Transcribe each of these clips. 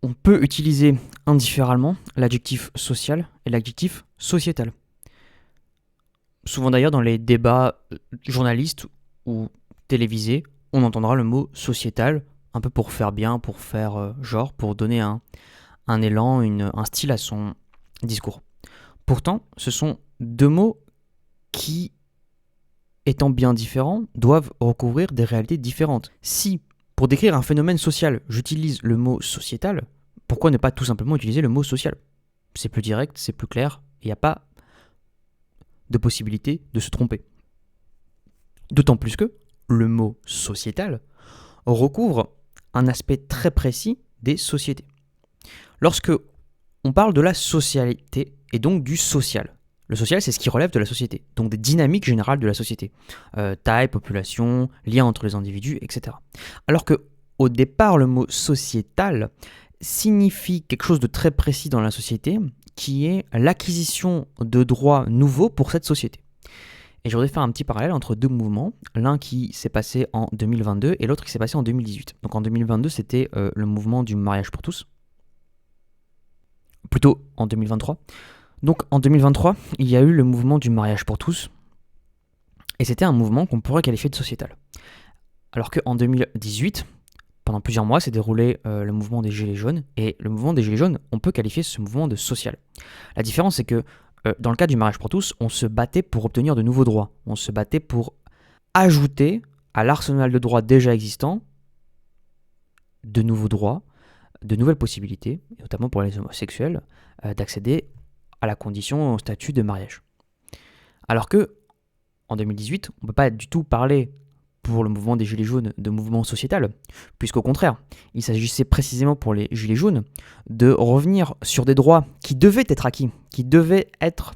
on peut utiliser indifférentement l'adjectif social et l'adjectif sociétal. Souvent d'ailleurs dans les débats journalistes ou télévisés, on entendra le mot sociétal, un peu pour faire bien, pour faire genre, pour donner un élan, un style à son discours. Pourtant, ce sont deux mots qui, étant bien différents, doivent recouvrir des réalités différentes. Si, pour décrire un phénomène social, j'utilise le mot sociétal, pourquoi ne pas tout simplement utiliser le mot social ? C'est plus direct, c'est plus clair, il n'y a pas de possibilité de se tromper. D'autant plus que le mot sociétal recouvre un aspect très précis des sociétés. Lorsque on parle de la socialité et donc du social, le social c'est ce qui relève de la société, donc des dynamiques générales de la société, taille, population, lien entre les individus, etc. Alors que au départ le mot sociétal signifie quelque chose de très précis dans la société, qui est l'acquisition de droits nouveaux pour cette société. Et je voudrais faire un petit parallèle entre deux mouvements, l'un qui s'est passé en 2022 et l'autre qui s'est passé en 2018. Donc en 2022, c'était le mouvement du mariage pour tous. Plutôt en 2023. Donc en 2023, il y a eu le mouvement du mariage pour tous, et c'était un mouvement qu'on pourrait qualifier de sociétal. Alors qu'en 2018, pendant plusieurs mois, s'est déroulé le mouvement des Gilets jaunes, et le mouvement des Gilets jaunes, on peut qualifier ce mouvement de social. La différence, c'est que dans le cas du mariage pour tous, on se battait pour obtenir de nouveaux droits. On se battait pour ajouter à l'arsenal de droits déjà existants de nouveaux droits, de nouvelles possibilités, notamment pour les homosexuels, d'accéder à la condition, au statut de mariage. Alors que, en 2018, on ne peut pas du tout parler pour le mouvement des Gilets jaunes de mouvement sociétal, puisqu'au contraire, il s'agissait précisément pour les Gilets jaunes de revenir sur des droits qui devaient être acquis, qui devaient être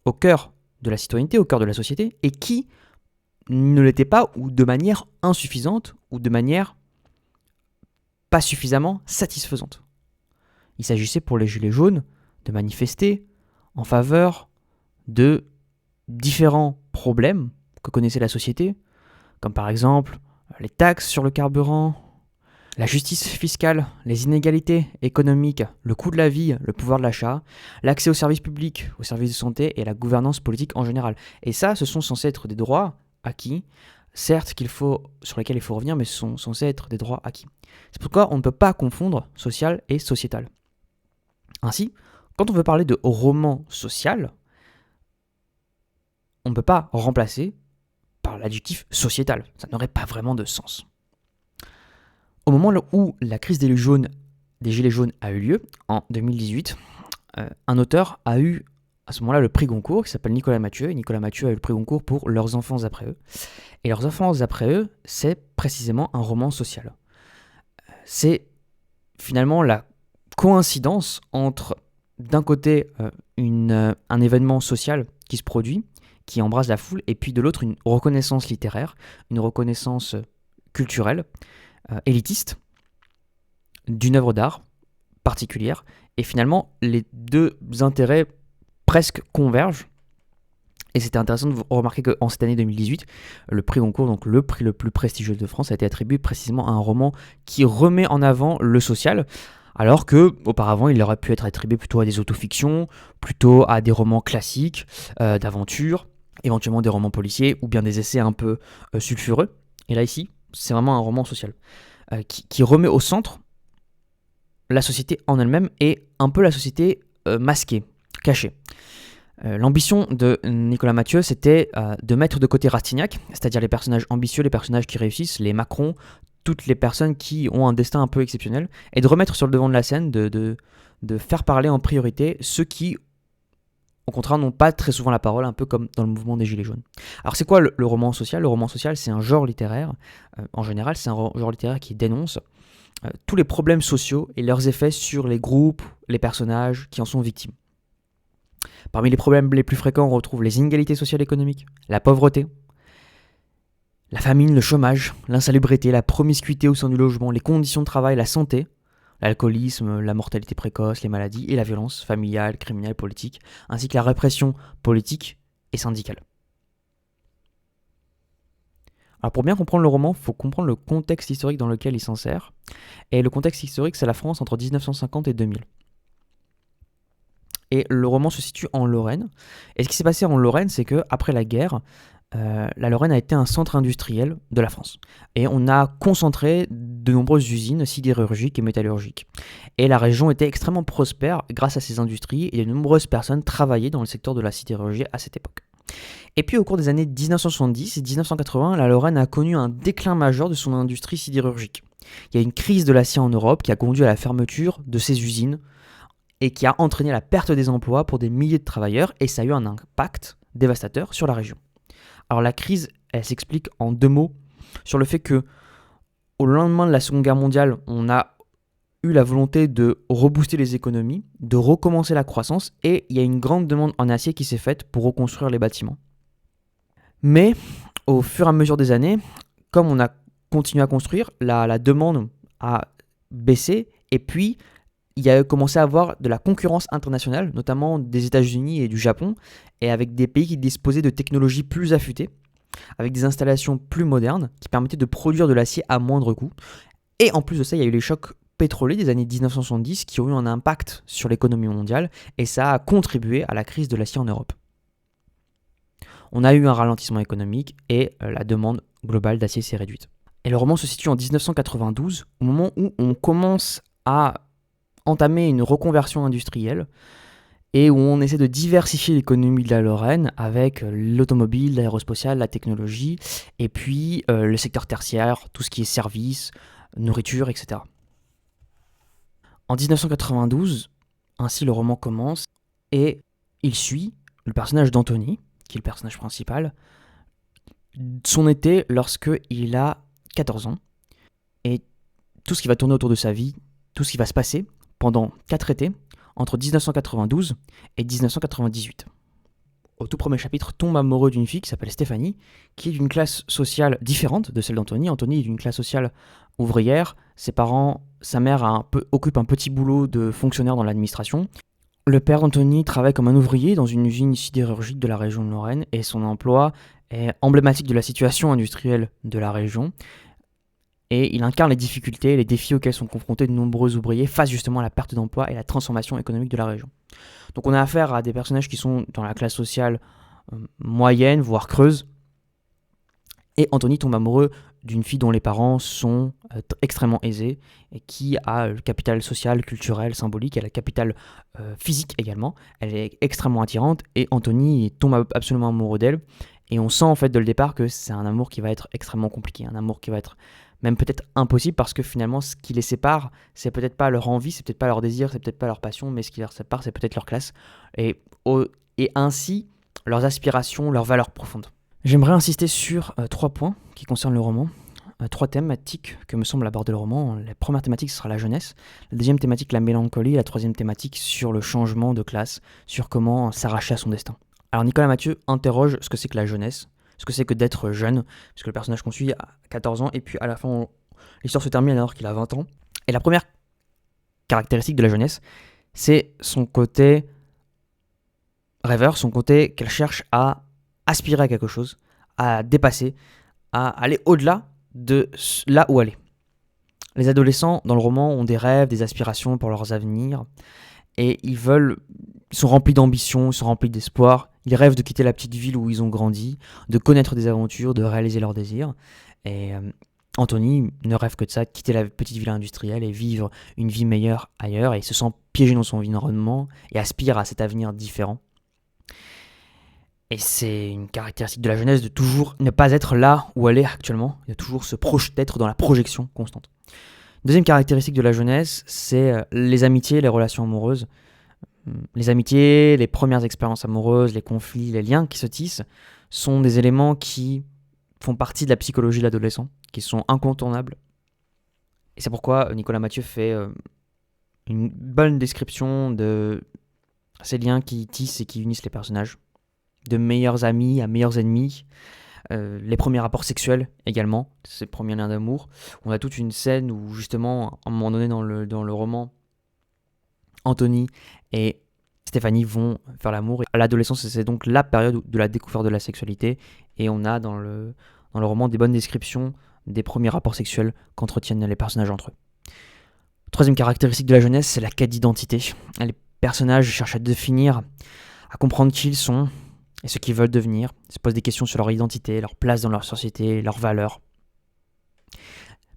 au cœur de la citoyenneté, au cœur de la société, et qui ne l'étaient pas, ou de manière insuffisante, ou de manière pas suffisamment satisfaisante. Il s'agissait pour les Gilets jaunes de manifester en faveur de différents problèmes que connaissait la société, comme par exemple les taxes sur le carburant, la justice fiscale, les inégalités économiques, le coût de la vie, le pouvoir de l'achat, l'accès aux services publics, aux services de santé et la gouvernance politique en général. Et ça, ce sont censés être des droits acquis, certes sur lesquels il faut revenir, mais ce sont censés être des droits acquis. C'est pourquoi on ne peut pas confondre social et sociétal. Ainsi, quand on veut parler de roman social, on ne peut pas remplacer par l'adjectif sociétal. Ça n'aurait pas vraiment de sens. Au moment où la crise des Gilets jaunes a eu lieu, en 2018, un auteur a eu à ce moment-là le prix Goncourt, qui s'appelle Nicolas Mathieu. Et Nicolas Mathieu a eu le prix Goncourt pour Leurs enfants après eux. Et Leurs enfants après eux, c'est précisément un roman social. C'est finalement la coïncidence entre, d'un côté, un événement social qui se produit, qui embrasse la foule, et puis de l'autre, une reconnaissance littéraire, une reconnaissance culturelle, élitiste, d'une œuvre d'art particulière. Et finalement, les deux intérêts presque convergent. Et c'était intéressant de remarquer qu'en cette année 2018, le prix Goncourt, donc le prix le plus prestigieux de France, a été attribué précisément à un roman qui remet en avant le social, alors qu'auparavant, il aurait pu être attribué plutôt à des autofictions, plutôt à des romans classiques, d'aventure, éventuellement des romans policiers, ou bien des essais un peu sulfureux. Et là, ici, c'est vraiment un roman social, qui remet au centre la société en elle-même, et un peu la société masquée, cachée. L'ambition de Nicolas Mathieu, c'était de mettre de côté Rastignac, c'est-à-dire les personnages ambitieux, les personnages qui réussissent, les Macron, toutes les personnes qui ont un destin un peu exceptionnel, et de remettre sur le devant de la scène, de faire parler en priorité ceux qui, au contraire, n'ont pas très souvent la parole, un peu comme dans le mouvement des Gilets jaunes. Alors c'est quoi le roman social ? Le roman social, c'est un genre littéraire, en général, c'est un genre littéraire qui dénonce tous les problèmes sociaux et leurs effets sur les groupes, les personnages qui en sont victimes. Parmi les problèmes les plus fréquents, on retrouve les inégalités sociales et économiques, la pauvreté, la famine, le chômage, l'insalubrité, la promiscuité au sein du logement, les conditions de travail, la santé, l'alcoolisme, la mortalité précoce, les maladies et la violence familiale, criminelle, politique, ainsi que la répression politique et syndicale. Alors pour bien comprendre le roman, il faut comprendre le contexte historique dans lequel il s'insère. Et le contexte historique, c'est la France entre 1950 et 2000. Et le roman se situe en Lorraine. Et ce qui s'est passé en Lorraine, c'est qu'après la guerre, la Lorraine a été un centre industriel de la France. Et on a concentré de nombreuses usines sidérurgiques et métallurgiques. Et la région était extrêmement prospère grâce à ces industries et de nombreuses personnes travaillaient dans le secteur de la sidérurgie à cette époque. Et puis au cours des années 1970 et 1980, la Lorraine a connu un déclin majeur de son industrie sidérurgique. Il y a une crise de l'acier en Europe qui a conduit à la fermeture de ces usines et qui a entraîné la perte des emplois pour des milliers de travailleurs et ça a eu un impact dévastateur sur la région. Alors la crise, elle s'explique en 2 mots sur le fait que au lendemain de la Seconde Guerre mondiale, on a eu la volonté de rebooster les économies, de recommencer la croissance et il y a une grande demande en acier qui s'est faite pour reconstruire les bâtiments. Mais au fur et à mesure des années, comme on a continué à construire, la demande a baissé et puis il y a commencé à avoir de la concurrence internationale, notamment des États-Unis et du Japon, et avec des pays qui disposaient de technologies plus affûtées, avec des installations plus modernes, qui permettaient de produire de l'acier à moindre coût. Et en plus de ça, il y a eu les chocs pétroliers des années 1970 qui ont eu un impact sur l'économie mondiale, et ça a contribué à la crise de l'acier en Europe. On a eu un ralentissement économique et la demande globale d'acier s'est réduite. Et le roman se situe en 1992, au moment où on commence à entamer une reconversion industrielle et où on essaie de diversifier l'économie de la Lorraine avec l'automobile, l'aérospatiale, la technologie et puis le secteur tertiaire, tout ce qui est services, nourriture, etc. En 1992, ainsi le roman commence et il suit le personnage d'Anthony, qui est le personnage principal, son été lorsqu'il a 14 ans et tout ce qui va tourner autour de sa vie, tout ce qui va se passer pendant 4 étés, entre 1992 et 1998. Au tout premier chapitre, tombe amoureux d'une fille qui s'appelle Stéphanie, qui est d'une classe sociale différente de celle d'Anthony. Anthony est d'une classe sociale ouvrière, ses parents, sa mère occupe un petit boulot de fonctionnaire dans l'administration. Le père d'Anthony travaille comme un ouvrier dans une usine sidérurgique de la région de Lorraine et son emploi est emblématique de la situation industrielle de la région. Et il incarne les difficultés et les défis auxquels sont confrontés de nombreux ouvriers face justement à la perte d'emploi et la transformation économique de la région. Donc on a affaire à des personnages qui sont dans la classe sociale moyenne, voire creuse. Et Anthony tombe amoureux d'une fille dont les parents sont extrêmement aisés et qui a le capital social, culturel, symbolique, elle a le capital physique également. Elle est extrêmement attirante et Anthony tombe absolument amoureux d'elle. Et on sent en fait dès le départ que c'est un amour qui va être extrêmement compliqué, un amour qui va être même peut-être impossible parce que finalement ce qui les sépare, c'est peut-être pas leur envie, c'est peut-être pas leur désir, c'est peut-être pas leur passion, mais ce qui les sépare, c'est peut-être leur classe et ainsi leurs aspirations, leurs valeurs profondes. J'aimerais insister sur 3 points qui concernent le roman, 3 thématiques que me semble aborder le roman. La première thématique ce sera la jeunesse, la deuxième thématique la mélancolie, et la troisième thématique sur le changement de classe, sur comment s'arracher à son destin. Alors Nicolas Mathieu interroge ce que c'est que la jeunesse, ce que c'est que d'être jeune, parce que le personnage qu'on suit a 14 ans, et puis à la fin, l'histoire se termine alors qu'il a 20 ans. Et la première caractéristique de la jeunesse, c'est son côté rêveur, son côté qu'elle cherche à aspirer à quelque chose, à dépasser, à aller au-delà de là où elle est. Les adolescents, dans le roman, ont des rêves, des aspirations pour leurs avenirs, et ils sont remplis d'ambition, ils sont remplis d'espoir. Ils rêvent de quitter la petite ville où ils ont grandi, de connaître des aventures, de réaliser leurs désirs. Et Anthony ne rêve que de ça, quitter la petite ville industrielle et vivre une vie meilleure ailleurs. Et il se sent piégé dans son environnement et aspire à cet avenir différent. Et c'est une caractéristique de la jeunesse de toujours ne pas être là où elle est actuellement, de toujours se projeter, d'être dans la projection constante. Deuxième caractéristique de la jeunesse, c'est les amitiés, les relations amoureuses. Les amitiés, les premières expériences amoureuses, les conflits, les liens qui se tissent sont des éléments qui font partie de la psychologie de l'adolescent, qui sont incontournables. Et c'est pourquoi Nicolas Mathieu fait une bonne description de ces liens qui tissent et qui unissent les personnages. De meilleurs amis à meilleurs ennemis, les premiers rapports sexuels également, ces premiers liens d'amour. On a toute une scène où justement, à un moment donné dans le roman, Anthony et Stéphanie vont faire l'amour. À l'adolescence, c'est donc la période de la découverte de la sexualité. Et on a dans le dans le roman des bonnes descriptions des premiers rapports sexuels qu'entretiennent les personnages entre eux. Troisième caractéristique de la jeunesse, c'est la quête d'identité. Les personnages cherchent à définir, à comprendre qui ils sont et ce qu'ils veulent devenir, ils se posent des questions sur leur identité, leur place dans leur société, leurs valeurs.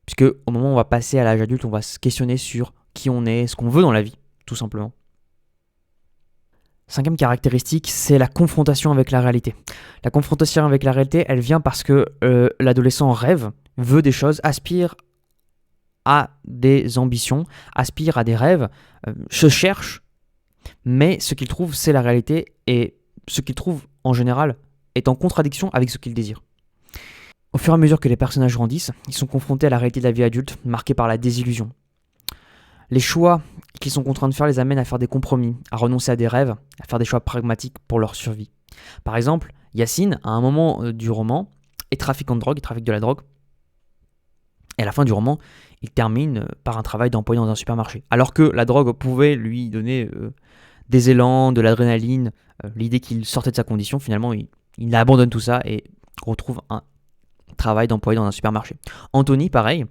Puisque au moment où on va passer à l'âge adulte, on va se questionner sur qui on est, ce qu'on veut dans la vie, tout simplement. Cinquième caractéristique, c'est la confrontation avec la réalité. La confrontation avec la réalité, elle vient parce que l'adolescent rêve, veut des choses, aspire à des ambitions, aspire à des rêves, se cherche, mais ce qu'il trouve, c'est la réalité, et ce qu'il trouve, en général, est en contradiction avec ce qu'il désire. Au fur et à mesure que les personnages grandissent, ils sont confrontés à la réalité de la vie adulte, marquée par la désillusion. Les choix qu'ils sont contraints de faire les amènent à faire des compromis, à renoncer à des rêves, à faire des choix pragmatiques pour leur survie. Par exemple, Yacine, à un moment du roman, est trafiquant de drogue, il trafique de la drogue, et à la fin du roman, il termine par un travail d'employé dans un supermarché. Alors que la drogue pouvait lui donner des élans, de l'adrénaline, l'idée qu'il sortait de sa condition, finalement, il abandonne tout ça et retrouve un travail d'employé dans un supermarché. Anthony, pareil,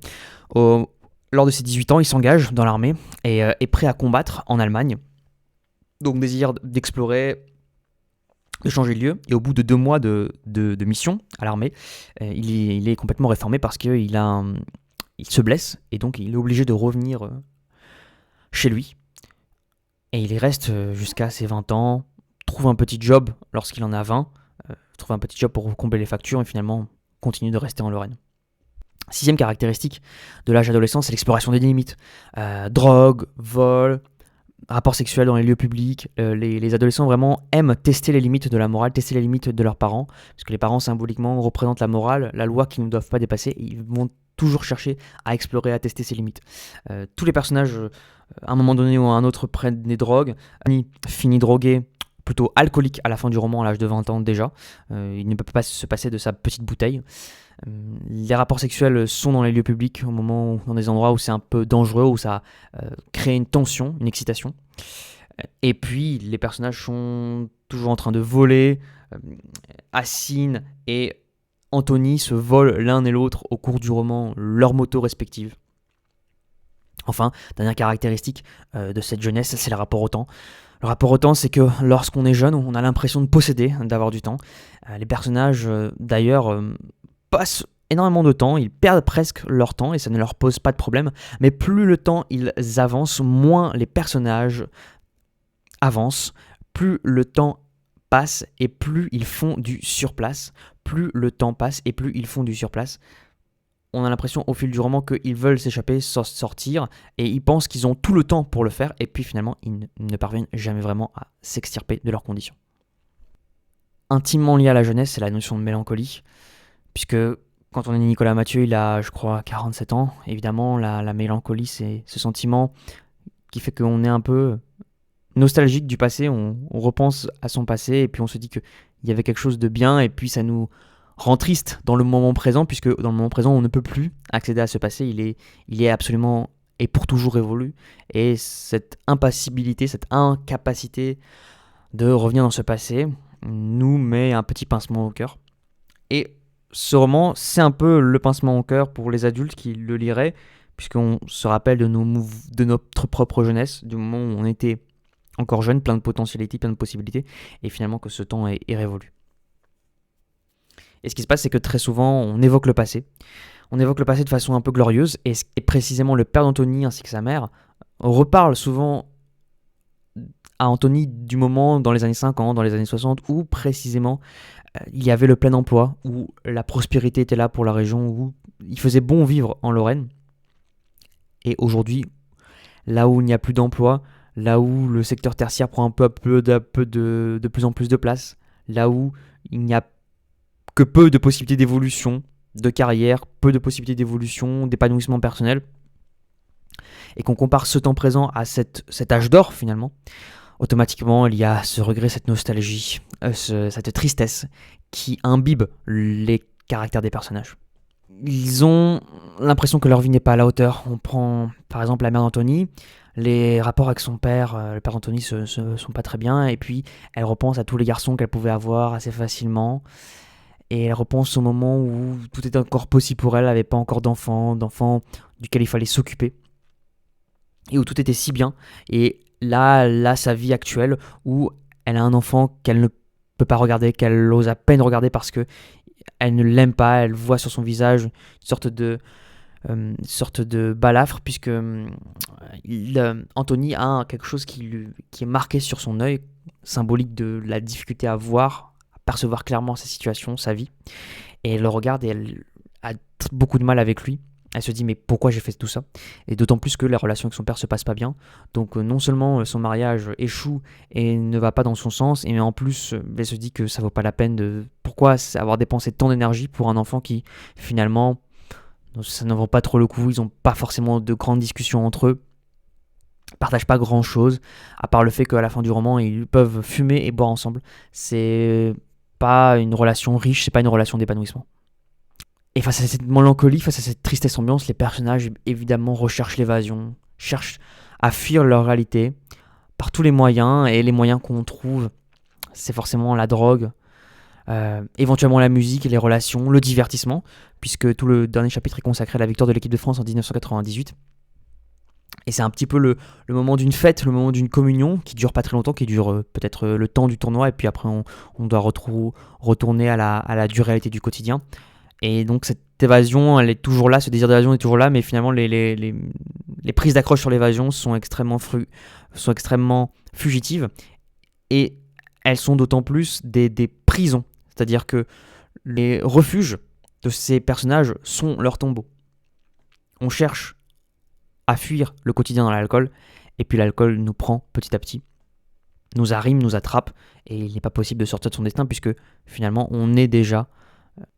lors de ses 18 ans, il s'engage dans l'armée et est prêt à combattre en Allemagne. Donc désir d'explorer, de changer de lieu. Et au bout de 2 mois de mission à l'armée, il est complètement réformé parce qu'il se blesse et donc il est obligé de revenir chez lui. Et il y reste jusqu'à ses 20 ans, trouve un petit job lorsqu'il en a 20, trouve un petit job pour combler les factures et finalement continue de rester en Lorraine. Sixième caractéristique de l'âge adolescent, c'est l'exploration des limites. Drogue, vol, rapports sexuels dans les lieux publics. Les adolescents vraiment aiment tester les limites de la morale, tester les limites de leurs parents, parce que les parents symboliquement représentent la morale, la loi qu'ils ne doivent pas dépasser, et ils vont toujours chercher à explorer, à tester ces limites. Tous les personnages, à un moment donné ou à un autre, prennent des drogues. Annie finit drogué, plutôt alcoolique à la fin du roman, à l'âge de 20 ans déjà. Il ne peut pas se passer de sa petite bouteille. Les rapports sexuels sont dans les lieux publics, dans des endroits où c'est un peu dangereux, où ça crée une tension, une excitation. Et puis, les personnages sont toujours en train de voler. Assine et Anthony se volent l'un et l'autre au cours du roman leurs motos respectives. Enfin, dernière caractéristique de cette jeunesse, c'est le rapport au temps. Le rapport au temps, c'est que lorsqu'on est jeune, on a l'impression de posséder, d'avoir du temps. Les personnages, d'ailleurs, passent énormément de temps, ils perdent presque leur temps et ça ne leur pose pas de problème. Mais plus le temps ils avancent, moins les personnages avancent, plus le temps passe et plus ils font du surplace. Plus le temps passe et plus ils font du surplace. On a l'impression au fil du roman qu'ils veulent s'échapper, sortir, et ils pensent qu'ils ont tout le temps pour le faire, et puis finalement ils ne parviennent jamais vraiment à s'extirper de leurs conditions. Intimement lié à la jeunesse, c'est la notion de mélancolie, puisque quand on est Nicolas Mathieu, il a, je crois, 47 ans. Évidemment, la mélancolie, c'est ce sentiment qui fait qu'on est un peu nostalgique du passé, on repense à son passé, et puis on se dit qu'il y avait quelque chose de bien, et puis ça nous rend triste dans le moment présent, puisque dans le moment présent, on ne peut plus accéder à ce passé, il est absolument et pour toujours révolu, et cette impassibilité, cette incapacité de revenir dans ce passé nous met un petit pincement au cœur. Et ce roman, c'est un peu le pincement au cœur pour les adultes qui le liraient, puisqu'on se rappelle de notre propre jeunesse, du moment où on était encore jeune, plein de potentialités, plein de possibilités, et finalement que ce temps est révolu. Et ce qui se passe, c'est que très souvent, on évoque le passé. On évoque le passé de façon un peu glorieuse, et précisément le père d'Anthony ainsi que sa mère reparlent souvent à Anthony du moment dans les années 50, dans les années 60, où précisément il y avait le plein emploi, où la prospérité était là pour la région, où il faisait bon vivre en Lorraine. Et aujourd'hui, là où il n'y a plus d'emploi, là où le secteur tertiaire prend de plus en plus de place, là où il n'y a que peu de possibilités d'évolution, de carrière, peu de possibilités d'évolution, d'épanouissement personnel, et qu'on compare ce temps présent à cet âge d'or finalement, automatiquement il y a ce regret, cette nostalgie, cette tristesse qui imbibe les caractères des personnages. Ils ont l'impression que leur vie n'est pas à la hauteur. On prend par exemple la mère d'Anthony, les rapports avec son père, le père d'Anthony se sont pas très bien, et puis elle repense à tous les garçons qu'elle pouvait avoir assez facilement. Et elle repense au moment où tout était encore possible pour elle, elle n'avait pas encore d'enfant duquel il fallait s'occuper, et où tout était si bien. Et là, sa vie actuelle, où elle a un enfant qu'elle ne peut pas regarder, qu'elle ose à peine regarder parce que elle ne l'aime pas, elle voit sur son visage une sorte de balafre, puisque Anthony a quelque chose qui est marqué sur son œil, symbolique de la difficulté à voir, à percevoir clairement sa situation, sa vie. Et elle le regarde et elle a beaucoup de mal avec lui. Elle se dit mais pourquoi j'ai fait tout ça? Et d'autant plus que la relation avec son père se passe pas bien. Donc non seulement son mariage échoue et ne va pas dans son sens, et en plus elle se dit que ça vaut pas la peine de... Pourquoi avoir dépensé tant d'énergie pour un enfant qui finalement ça n'en vaut pas trop le coup. Ils n'ont pas forcément de grandes discussions entre eux. Ils partagent pas grand chose, à part le fait qu'à la fin du roman, ils peuvent fumer et boire ensemble. C'est pas une relation riche, c'est pas une relation d'épanouissement. Et face à cette mélancolie, face à cette tristesse ambiance, les personnages évidemment recherchent l'évasion, cherchent à fuir leur réalité par tous les moyens, et les moyens qu'on trouve, c'est forcément la drogue, éventuellement la musique, les relations, le divertissement, puisque tout le dernier chapitre est consacré à la victoire de l'équipe de France en 1998. Et c'est un petit peu le moment d'une fête, le moment d'une communion qui dure pas très longtemps, qui dure peut-être le temps du tournoi, et puis après on doit retourner à la dure réalité du quotidien. Et donc cette évasion, elle est toujours là, ce désir d'évasion est toujours là, mais finalement les prises d'accroche sur l'évasion sont extrêmement fugitives, et elles sont d'autant plus des prisons. C'est-à-dire que les refuges de ces personnages sont leurs tombeaux. On cherche à fuir le quotidien dans l'alcool, et puis l'alcool nous prend petit à petit, nous arrime, nous attrape, et il n'est pas possible de sortir de son destin, puisque finalement on est déjà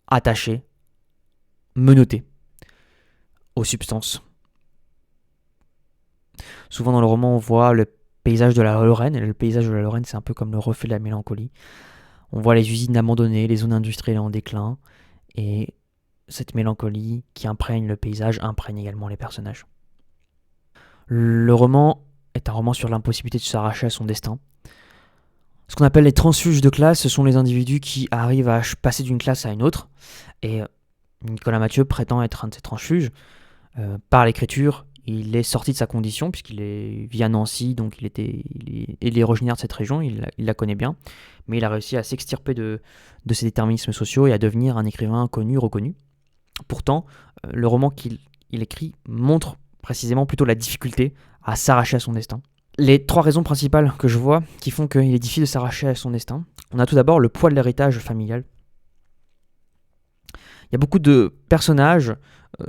attaché, menotté aux substances. Souvent dans le roman, on voit le paysage de la Lorraine, et le paysage de la Lorraine, c'est un peu comme le reflet de la mélancolie. On voit les usines abandonnées, les zones industrielles en déclin, et cette mélancolie qui imprègne le paysage imprègne également les personnages. Le roman est un roman sur l'impossibilité de s'arracher à son destin. Ce qu'on appelle les transfuges de classe, ce sont les individus qui arrivent à passer d'une classe à une autre, et Nicolas Mathieu prétend être un de ces transfuges. Par l'écriture, il est sorti de sa condition, puisqu'il vit à Nancy, donc il est originaire de cette région, il la connaît bien, mais il a réussi à s'extirper de ses déterminismes sociaux et à devenir un écrivain connu, reconnu. Pourtant, le roman qu'il écrit montre précisément plutôt la difficulté à s'arracher à son destin. Les 3 raisons principales que je vois qui font qu'il est difficile de s'arracher à son destin, on a tout d'abord le poids de l'héritage familial. Il y a beaucoup de personnages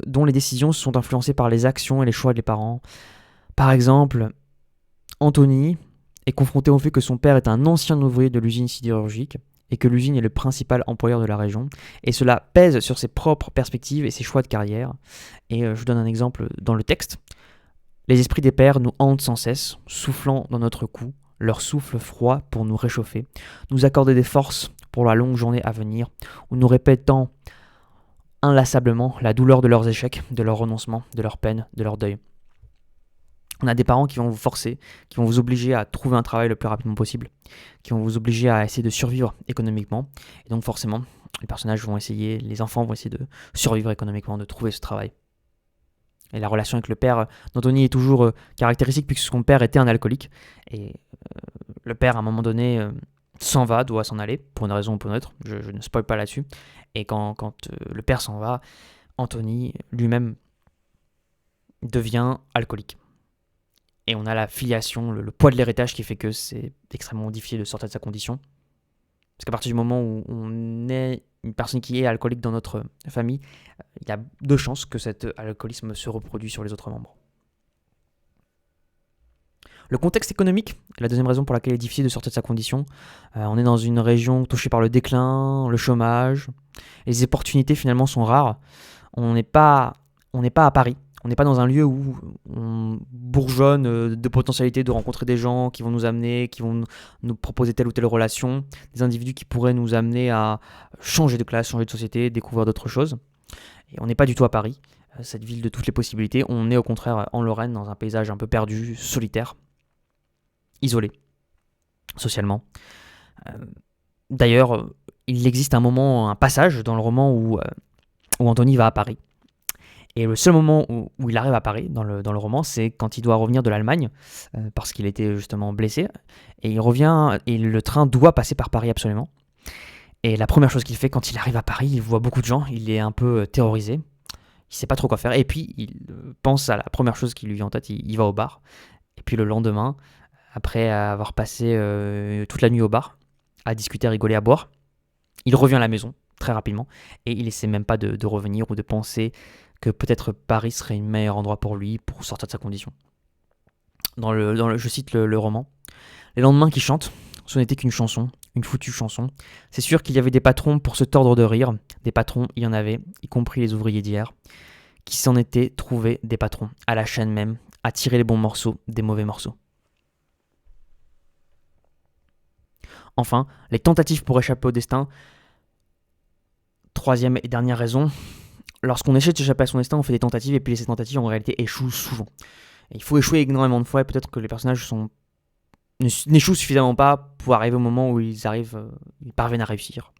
dont les décisions sont influencées par les actions et les choix des parents. Par exemple, Anthony est confronté au fait que son père est un ancien ouvrier de l'usine sidérurgique et que l'usine est le principal employeur de la région, et cela pèse sur ses propres perspectives et ses choix de carrière. Et je vous donne un exemple dans le texte. Les esprits des pères nous hantent sans cesse, soufflant dans notre cou, leur souffle froid pour nous réchauffer, nous accorder des forces pour la longue journée à venir, ou nous répétant inlassablement la douleur de leurs échecs, de leurs renoncements, de leurs peines, de leur deuil. On a des parents qui vont vous forcer, qui vont vous obliger à trouver un travail le plus rapidement possible, qui vont vous obliger à essayer de survivre économiquement. Et donc forcément, les enfants vont essayer de survivre économiquement, de trouver ce travail. Et la relation avec le père d'Anthony est toujours caractéristique, puisque son père était un alcoolique. Et le père, à un moment donné, s'en va, doit s'en aller, pour une raison ou pour une autre. Je ne spoil pas là-dessus. Et quand le père s'en va, Anthony lui-même devient alcoolique. Et on a la filiation, le poids de l'héritage qui fait que c'est extrêmement difficile de sortir de sa condition. Parce qu'à partir du moment où on est une personne qui est alcoolique dans notre famille, il y a 2 chances que cet alcoolisme se reproduise sur les autres membres. Le contexte économique est la deuxième raison pour laquelle il est difficile de sortir de sa condition. On est dans une région touchée par le déclin, le chômage. Les opportunités finalement sont rares. On n'est pas à Paris. On n'est pas dans un lieu où on bourgeonne de potentialités de rencontrer des gens qui vont nous amener, qui vont nous proposer telle ou telle relation, des individus qui pourraient nous amener à changer de classe, changer de société, découvrir d'autres choses. Et on n'est pas du tout à Paris, cette ville de toutes les possibilités. On est au contraire en Lorraine, dans un paysage un peu perdu, solitaire, isolé, socialement. D'ailleurs, il existe un passage dans le roman où Anthony va à Paris. Et le seul moment où il arrive à Paris, dans le roman, c'est quand il doit revenir de l'Allemagne, parce qu'il était justement blessé. Et il revient, et le train doit passer par Paris absolument. Et la première chose qu'il fait quand il arrive à Paris, il voit beaucoup de gens, il est un peu terrorisé, il sait pas trop quoi faire. Et puis il pense à la première chose qui lui vient en tête, il va au bar. Et puis le lendemain, après avoir passé toute la nuit au bar, à discuter, à rigoler, à boire, il revient à la maison très rapidement et il essaie même pas de revenir ou de penser que peut-être Paris serait un meilleur endroit pour lui pour sortir de sa condition. Je cite le roman. Les lendemains qui chantent, ce n'était qu'une chanson, une foutue chanson. C'est sûr qu'il y avait des patrons pour se tordre de rire. Des patrons, il y en avait, y compris les ouvriers d'hier, qui s'en étaient trouvés des patrons, à la chaîne même, à tirer les bons morceaux des mauvais morceaux. Enfin, les tentatives pour échapper au destin. Troisième et dernière raison, lorsqu'on essaie d'échapper à son destin, on fait des tentatives et puis ces tentatives en réalité échouent souvent. Et il faut échouer énormément de fois et peut-être que les personnages n'échouent suffisamment pas pour arriver au moment où ils parviennent à réussir.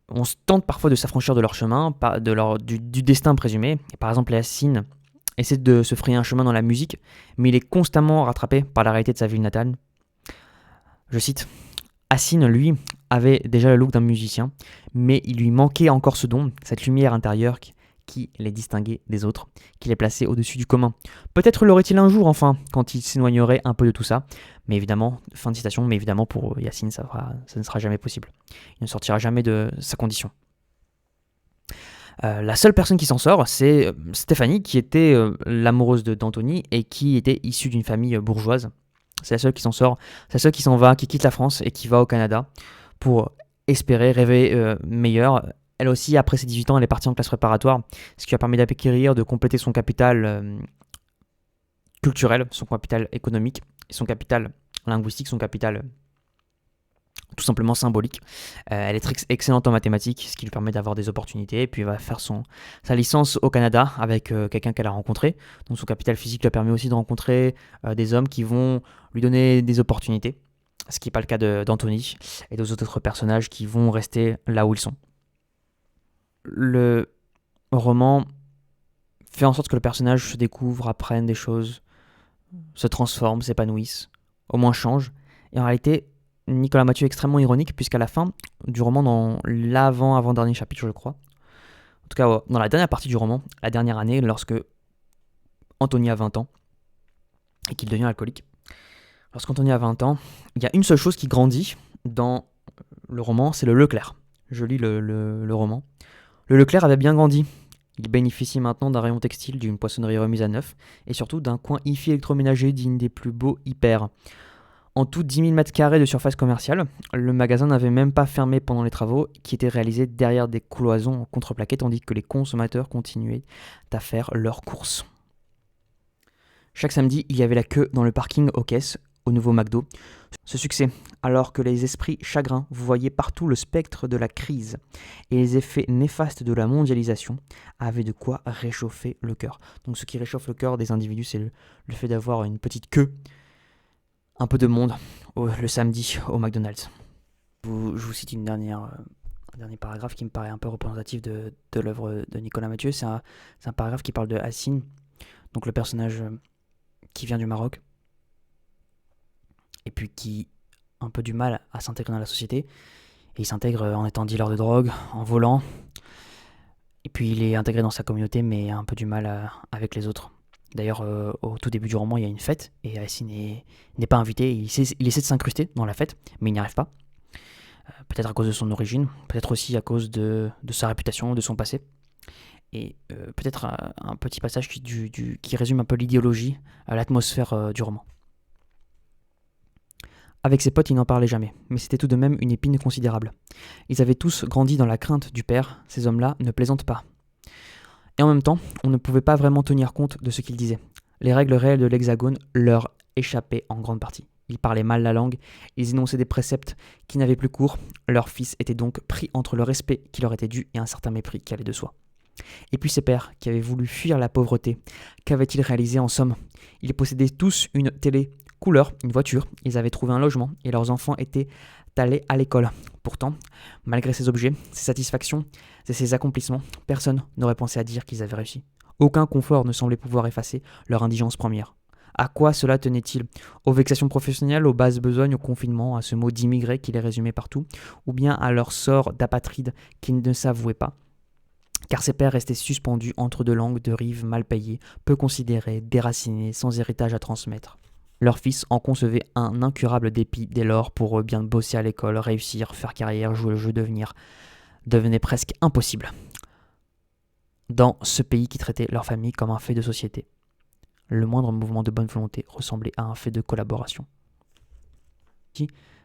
On se tente parfois de s'affranchir de leur chemin, du destin présumé. Et par exemple, Yacine essaie de se frayer un chemin dans la musique, mais il est constamment rattrapé par la réalité de sa ville natale. Je cite, Yacine, lui, avait déjà le look d'un musicien, mais il lui manquait encore ce don, cette lumière intérieure qui les distinguait des autres, qui les plaçait au-dessus du commun. Peut-être l'aurait-il un jour, enfin, quand il s'éloignerait un peu de tout ça, mais évidemment, fin de citation, mais évidemment pour Yacine, ça ne sera jamais possible. Il ne sortira jamais de sa condition. La seule personne qui s'en sort, c'est Stéphanie, qui était l'amoureuse d'Anthony et qui était issue d'une famille bourgeoise. C'est la seule qui s'en sort, c'est la seule qui s'en va, qui quitte la France et qui va au Canada pour espérer, rêver meilleur. Elle aussi, après ses 18 ans, elle est partie en classe préparatoire, ce qui lui a permis d'acquérir, de compléter son capital culturel, son capital économique, son capital linguistique, son capital tout simplement symbolique. Elle est excellente en mathématiques, ce qui lui permet d'avoir des opportunités. Et puis elle va faire sa licence au Canada avec quelqu'un qu'elle a rencontré. Donc son capital physique lui permet aussi de rencontrer des hommes qui vont lui donner des opportunités. Ce qui n'est pas le cas d'Anthony et des autres personnages qui vont rester là où ils sont. Le roman fait en sorte que le personnage se découvre, apprenne des choses, se transforme, s'épanouisse, au moins change. Et en réalité, Nicolas Mathieu est extrêmement ironique puisqu'à la fin du roman, dans l'avant-dernier chapitre, je crois, en tout cas dans la dernière partie du roman, la dernière année, lorsque Anthony a 20 ans et qu'il devient alcoolique, lorsqu'Anthony a 20 ans, il y a une seule chose qui grandit dans le roman, c'est le Leclerc. Je lis le roman. Le Leclerc avait bien grandi. Il bénéficie maintenant d'un rayon textile, d'une poissonnerie remise à neuf et surtout d'un coin hi-fi électroménager digne des plus beaux hyper. En tout 10 000 m² de surface commerciale, le magasin n'avait même pas fermé pendant les travaux qui étaient réalisés derrière des cloisons contreplaquées tandis que les consommateurs continuaient à faire leurs courses. Chaque samedi, il y avait la queue dans le parking aux caisses, au nouveau McDo. Ce succès, alors que les esprits chagrins voyaient partout le spectre de la crise et les effets néfastes de la mondialisation, avait de quoi réchauffer le cœur. Donc ce qui réchauffe le cœur des individus, c'est le fait d'avoir une petite queue, un peu de monde, le samedi au McDonald's. Je vous cite un dernier paragraphe qui me paraît un peu représentatif de l'œuvre de Nicolas Mathieu. C'est un paragraphe qui parle de Yacine, donc le personnage qui vient du Maroc, et puis qui a un peu du mal à s'intégrer dans la société. Et il s'intègre en étant dealer de drogue, en volant. Et puis il est intégré dans sa communauté, mais a un peu du mal avec les autres. D'ailleurs, au tout début du roman, il y a une fête, et Yacine n'est pas invité. Il essaie de s'incruster dans la fête, mais il n'y arrive pas. Peut-être à cause de son origine, peut-être aussi à cause de sa réputation, de son passé. Et peut-être un petit passage qui résume un peu l'idéologie, l'atmosphère du roman. Avec ses potes, il n'en parlait jamais, mais c'était tout de même une épine considérable. Ils avaient tous grandi dans la crainte du père, ces hommes-là ne plaisantent pas. Et en même temps, on ne pouvait pas vraiment tenir compte de ce qu'ils disaient. Les règles réelles de l'Hexagone leur échappaient en grande partie. Ils parlaient mal la langue, ils énonçaient des préceptes qui n'avaient plus cours, leur fils était donc pris entre le respect qui leur était dû et un certain mépris qui allait de soi. Et puis ces pères, qui avaient voulu fuir la pauvreté, qu'avaient-ils réalisé en somme ? Ils possédaient tous une télé couleur, une voiture, ils avaient trouvé un logement et leurs enfants étaient allés à l'école. Pourtant, malgré ces objets, ces satisfactions et ces accomplissements, personne n'aurait pensé à dire qu'ils avaient réussi. Aucun confort ne semblait pouvoir effacer leur indigence première. À quoi cela tenait-il? Aux vexations professionnelles, aux basses besognes, au confinement, à ce mot d'immigré qui les résumait partout, ou bien à leur sort d'apatride qu'ils ne s'avouaient pas? Car ces pères restaient suspendus entre deux langues de rives mal payées, peu considérés, déracinés, sans héritage à transmettre. Leur fils en concevait un incurable dépit dès lors pour eux bien bosser à l'école, réussir, faire carrière, jouer le jeu, devenait presque impossible dans ce pays qui traitait leur famille comme un fait de société. Le moindre mouvement de bonne volonté ressemblait à un fait de collaboration.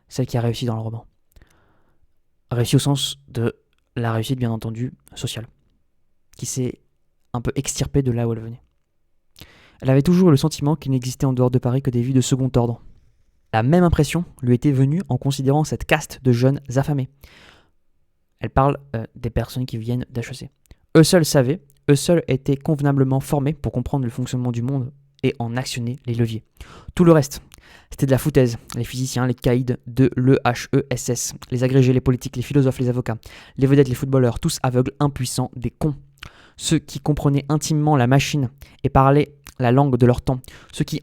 Celle qui a réussi dans le roman. Réussi au sens de la réussite, bien entendu, sociale, qui s'est un peu extirpée de là où elle venait. Elle avait toujours le sentiment qu'il n'existait en dehors de Paris que des vies de second ordre. La même impression lui était venue en considérant cette caste de jeunes affamés. Elle parle des personnes qui viennent d'HEC. Eux seuls savaient, eux seuls étaient convenablement formés pour comprendre le fonctionnement du monde et en actionner les leviers. Tout le reste, c'était de la foutaise. Les physiciens, les caïds de l'EHESS, les agrégés, les politiques, les philosophes, les avocats, les vedettes, les footballeurs, tous aveugles, impuissants, des cons. Ceux qui comprenaient intimement la machine et parlaient la langue de leur temps, ceux qui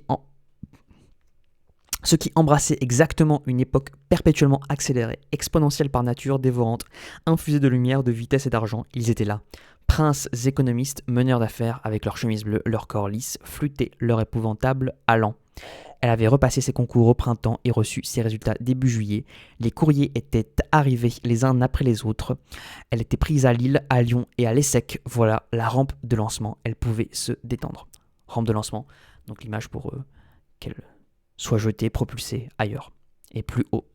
embrassaient exactement une époque perpétuellement accélérée, exponentielle par nature, dévorante, infusée de lumière, de vitesse et d'argent, ils étaient là. Princes économistes, meneurs d'affaires, avec leur chemise bleue, leur corps lisse, flûté, leur épouvantable allant. Elle avait repassé ses concours au printemps et reçu ses résultats début juillet. Les courriers étaient arrivés les uns après les autres. Elle était prise à Lille, à Lyon et à l'ESSEC. Voilà la rampe de lancement. Elle pouvait se détendre. Rampe de lancement, donc l'image pour qu'elle soit jetée, propulsée ailleurs et plus haut.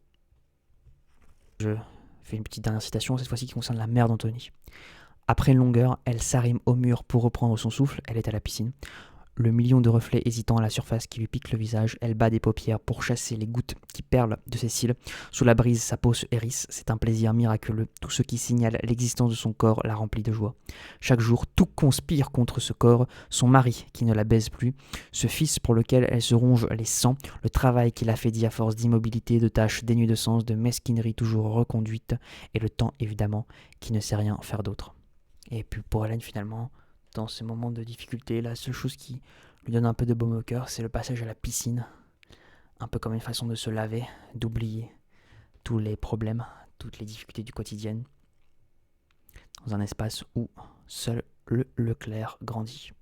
Je fais une petite dernière citation, cette fois-ci qui concerne la mère d'Anthony. Après une longueur, elle s'arrime au mur pour reprendre son souffle. Elle est à la piscine. Le million de reflets hésitant à la surface qui lui piquent le visage, elle bat des paupières pour chasser les gouttes qui perlent de ses cils. Sous la brise, sa peau se hérisse, c'est un plaisir miraculeux. Tout ce qui signale l'existence de son corps la remplit de joie. Chaque jour, tout conspire contre ce corps, son mari qui ne la baise plus, ce fils pour lequel elle se ronge les sangs, le travail qui l'affaiblit à force d'immobilité, de tâches dénues de sens, de mesquinerie toujours reconduite, et le temps évidemment qui ne sait rien faire d'autre. Et puis pour Hélène finalement, dans ces moments de difficulté, la seule chose qui lui donne un peu de baume au cœur, c'est le passage à la piscine. Un peu comme une façon de se laver, d'oublier tous les problèmes, toutes les difficultés du quotidien, dans un espace où seul le Leclerc grandit.